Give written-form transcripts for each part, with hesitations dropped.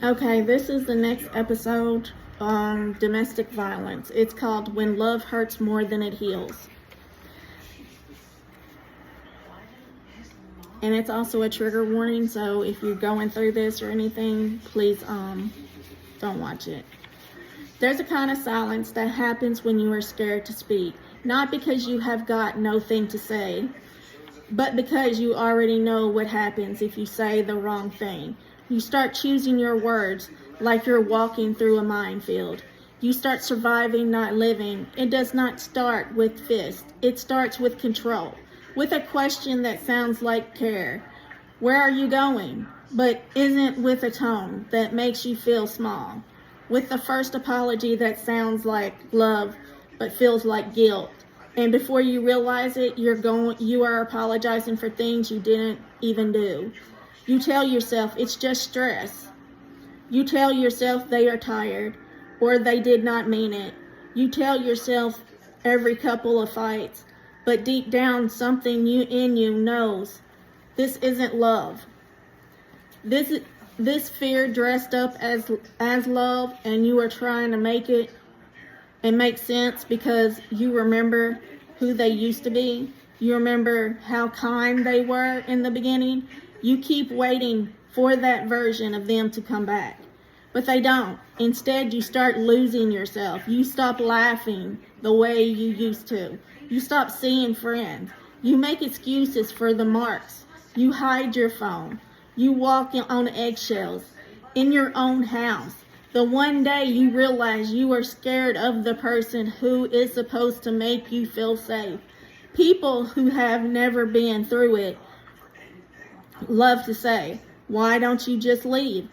Okay, this is the next episode on domestic violence. It's called When Love Hurts More Than It Heals. And it's also a trigger warning, so if you're going through this or anything, please don't watch it. There's a kind of silence that happens when you are scared to speak, not because you have got no thing to say, but because you already know what happens if you say the wrong thing. You start choosing your words like you're walking through a minefield. You start surviving, not living. It does not start with fists. It starts with control, with a question that sounds like care. Where are you going? But isn't with a tone that makes you feel small. With the first apology that sounds like love, but feels like guilt. And before you realize it, you are apologizing for things you didn't even do. You tell yourself it's just stress. You tell yourself they are tired or they did not mean it. You tell yourself every couple of fights, but deep down something in you knows this isn't love. This fear dressed up as love, and you are trying to make it and make sense because you remember who they used to be. You remember how kind they were in the beginning. You keep waiting for that version of them to come back, but they don't. Instead, you start losing yourself. You stop laughing the way you used to. You stop seeing friends. You make excuses for the marks. You hide your phone. You walk on eggshells in your own house. The one day you realize you are scared of the person who is supposed to make you feel safe. People who have never been through it love to say, why don't you just leave?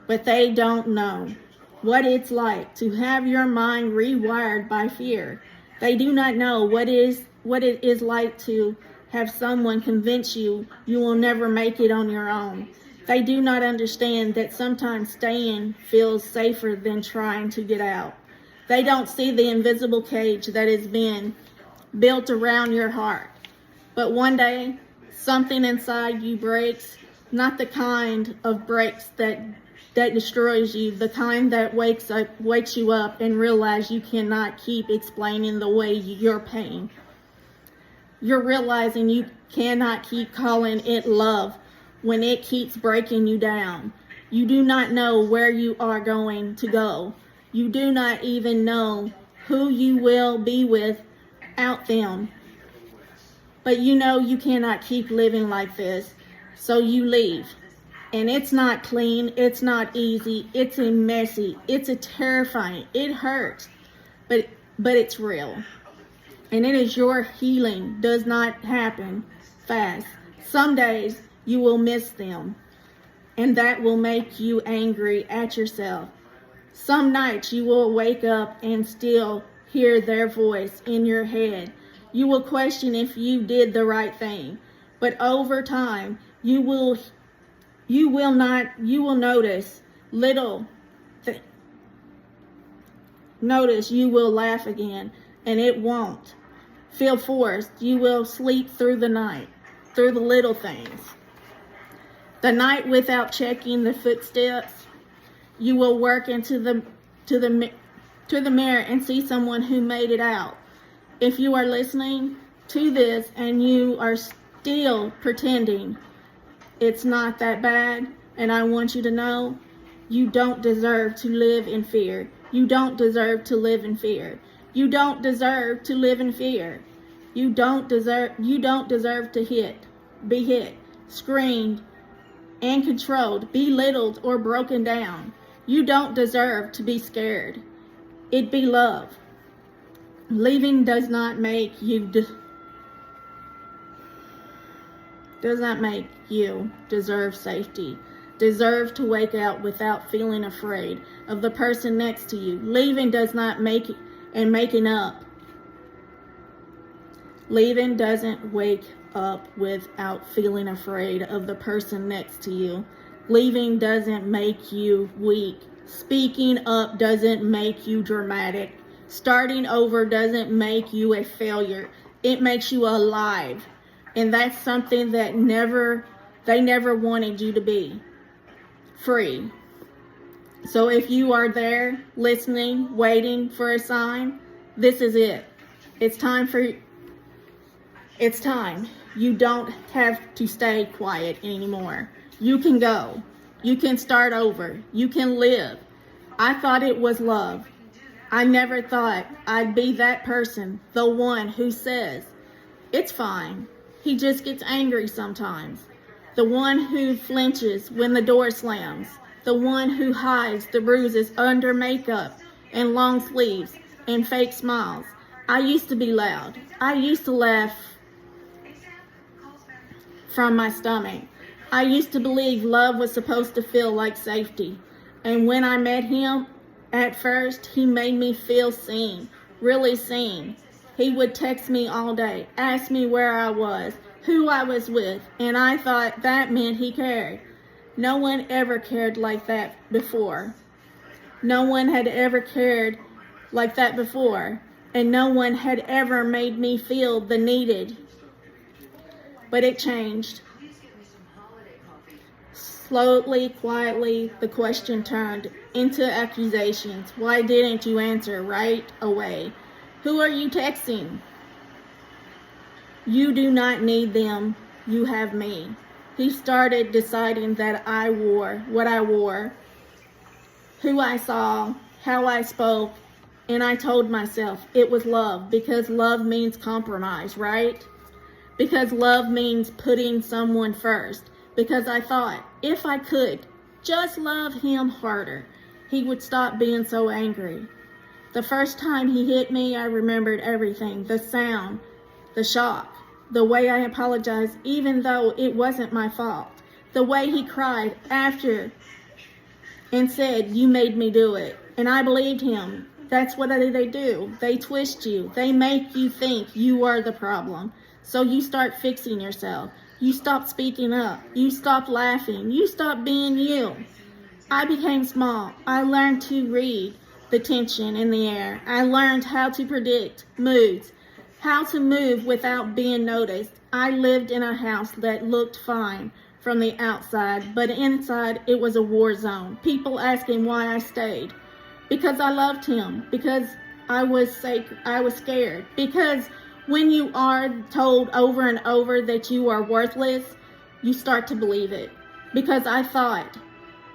But they don't know what it's like to have your mind rewired by fear. They do not know what it is like to have someone convince you will never make it on your own. They do not understand that sometimes staying feels safer than trying to get out. They don't see the invisible cage that has been built around your heart. But one day, something inside you breaks, not the kind of breaks that destroys you, the kind that wakes you up and realize you cannot keep explaining the way you're pain. You're realizing you cannot keep calling it love when it keeps breaking you down. You do not know where you are going to go. You do not even know who you will be without them. But you know you cannot keep living like this, so you leave. And it's not clean, it's not easy, it's a messy, it's a terrifying, it hurts, but it's real. And it is your healing does not happen fast. Some days you will miss them, and that will make you angry at yourself. Some nights you will wake up and still hear their voice in your head. You will question if you did the right thing, but over time you will notice notice you will laugh again, and it won't feel forced. You will sleep through the night, through the little things. The night without checking the footsteps. You will work into the mirror and see someone who made it out. If you are listening to this and you are still pretending it's not that bad, and I want you to know, you don't deserve to live in fear. You don't deserve to live in fear. You don't deserve to live in fear. You don't deserve to be hit, screamed, and controlled, belittled, or broken down. You don't deserve to be scared. It be love. Leaving does not make you deserve safety, deserve to wake out without feeling afraid of the person next to you. Leaving does not make it, and making up. Leaving doesn't wake up without feeling afraid of the person next to you. Leaving doesn't make you weak. Speaking up doesn't make you dramatic. Starting over doesn't make you a failure. It makes you alive. And that's something that they never wanted you to be. Free. So if you are there, listening, waiting for a sign, this is it. It's time. You don't have to stay quiet anymore. You can go. You can start over. You can live. I thought it was love. I never thought I'd be that person, the one who says, it's fine. He just gets angry sometimes. The one who flinches when the door slams. The one who hides the bruises under makeup and long sleeves and fake smiles. I used to be loud. I used to laugh from my stomach. I used to believe love was supposed to feel like safety. And when I met him, at first, he made me feel seen, really seen. He would text me all day, ask me where I was, who I was with, and I thought that meant he cared. No one ever cared like that before. No one had ever cared like that before, and no one had ever made me feel the needed. But it changed. Slowly, quietly, the question turned into accusations. Why didn't you answer right away? Who are you texting? You do not need them. You have me. He started deciding that I wore what I wore, who I saw, how I spoke, and I told myself it was love, because love means compromise, right? Because love means putting someone first. Because I thought, if I could just love him harder, he would stop being so angry. The first time he hit me, I remembered everything. The sound, the shock, the way I apologized, even though it wasn't my fault. The way he cried after and said, you made me do it. And I believed him. That's what they do. They twist you. They make you think you are the problem. So you start fixing yourself. You stop speaking up. You stop laughing. You stop being you. I became small. I learned to read the tension in the air. I learned how to predict moods, how to move without being noticed. I lived in a house that looked fine from the outside, but inside it was a war zone. People asking why I stayed. Because I loved him. Because I was scared. Because when you are told over and over that you are worthless, you start to believe it. Because I thought,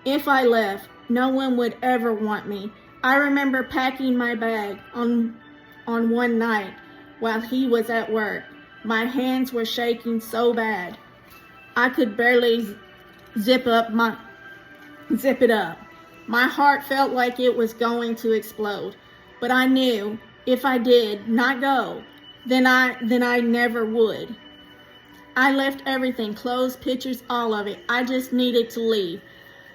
if I left, no one would ever want me. I remember packing my bag on one night while he was at work. My hands were shaking so bad, I could barely zip it up. My heart felt like it was going to explode. But I knew if I did not go, then I never would. I left everything, clothes, pictures, all of it. I just needed to leave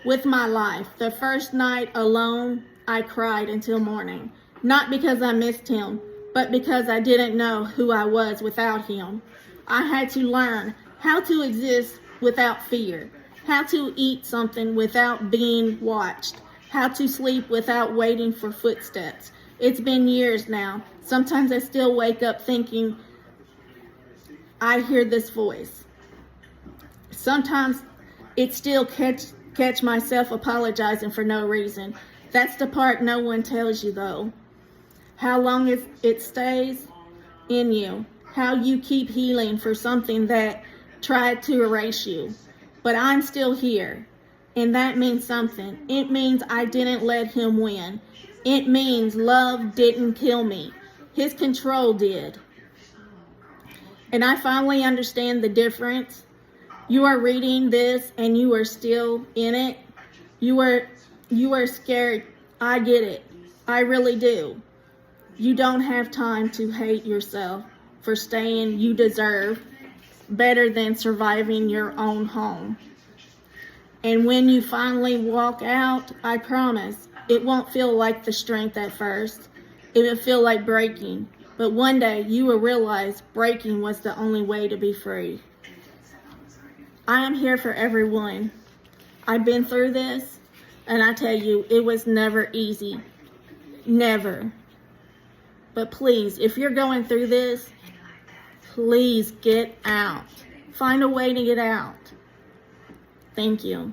with my life. The first night alone, I cried until morning. Not because I missed him, but because I didn't know who I was without him. I had to learn how to exist without fear, how to eat something without being watched, how to sleep without waiting for footsteps. It's been years now. Sometimes I still wake up thinking, I hear this voice. Sometimes it still catch myself apologizing for no reason. That's the part no one tells you though. How long it stays in you. How you keep healing for something that tried to erase you. But I'm still here. And that means something. It means I didn't let him win. It means love didn't kill me. His control did. And I finally understand the difference. You are reading this and you are still in it. You are scared. I get it. I really do. You don't have time to hate yourself for staying. You deserve better than surviving your own home. And when you finally walk out, I promise, it won't feel like the strength at first. It will feel like breaking. But one day you will realize breaking was the only way to be free. I am here for everyone. I've been through this, and I tell you, it was never easy. Never. But please, if you're going through this, please get out. Find a way to get out. Thank you.